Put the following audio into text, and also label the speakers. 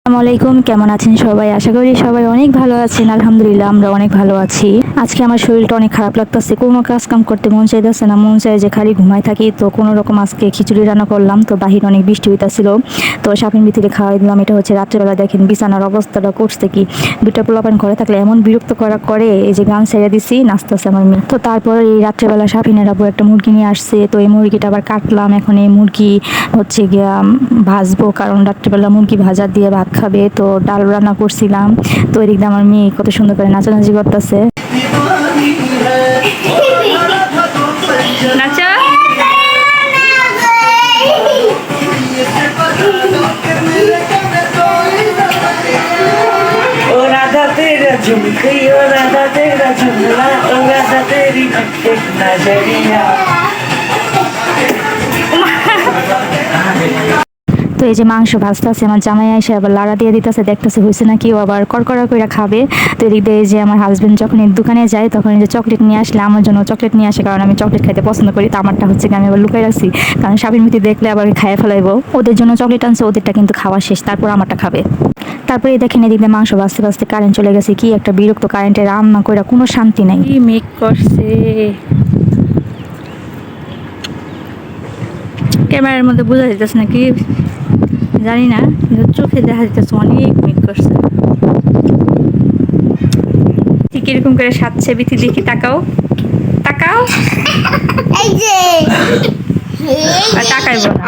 Speaker 1: আসসালামু আলাইকুম, কেমন আছেন সবাই? আশা করি সবাই অনেক ভালো আছেন। আলহামদুলিল্লাহ আমরা অনেক ভালো আছি। আজকে আমার শরীরটা অনেক খারাপ লাগতেছে, কোনো কাজ কাম করতে মন চাইতেছে না, মন চাই যে খালি ঘুমাই থাকি। তো কোনো রকম আজকে খিচুড়ি রান্না করলাম। তো বাহিরে অনেক বৃষ্টি হইতাছিল, তো সাপিন ভিতরে খাওয়াই দিলাম। এটা হচ্ছে রাত্রেবেলা, দেখেন বিছানার অবস্থাটা করছে কি। দুটা পোলাপান ঘরে থাকলে এমন বিরক্ত করা করে, এই যে গান ছেড়ে দিছি, নাচতেছে আমার মেয়ে। তো তারপর এই রাত্রেবেলা সাপিনের আব্বু একটা মুরগি নিয়ে আসছে, তো এই মুরগিটা আবার কাটলাম। এখন এই মুরগি হচ্ছে গিয়া ভাজবো, কারণ রাত্রেবেলা মুরগি ভাজা দিয়ে ভাত খাবে। তো ডাল রান্না করছিলাম। তো এদিক দিয়ে আমার মেয়ে কত সুন্দর করে নাচানাচি করতেছে। নাচা
Speaker 2: ओ राधा तेरा झुमकी, ओ राधा तेरा झुमला, ओ राधा तेरी एक नजरिया।
Speaker 1: তো এই যে মাংস ভাজতেছে, আমার জামাই এসে আবার লাড়া দিয়ে দিতেছে, দেখতেছে হয়েছে নাকি, ও আবার কড়কড়া করে খাবে। তো এদিক দিয়ে যে আমার হাজবেন্ড যখন এই দোকানে যায়, তখন এই যে চকলেট নিয়ে আসলে আমার জন্য চকলেট নিয়ে আসে, কারণ আমি চকলেট খাইতে পছন্দ করি। তো আমারটা হচ্ছে কি আমি আবার লুকাই রাখছি, কারণ সাবির মিতি দেখলে আবার খাইয়ে ফেলাইবো। ওদের জন্য চকলেট আনছে, ওদেরটা কিন্তু খাওয়া শেষ, তারপর আমারটা খাবে। তারপরে দেখেন এদিক দিয়ে মাংস ভাজতে ভাজতে কারেন্ট চলে গেছে। কি একটা বিরক্ত, কারেন্টে রান্না করে কোনো শান্তি নাই। কি মেঘ করছে, ক্যামেরার মধ্যে বোঝা যাইতেছে না কি জানি না, কিন্তু চোখে দেখা যাইতেছে অনেক মেঘ করছে। ঠিক এরকম করে সাজছে বিথি, দেখি তাকাও তাকাও।
Speaker 3: এই যে
Speaker 1: আর তাকাইবো না,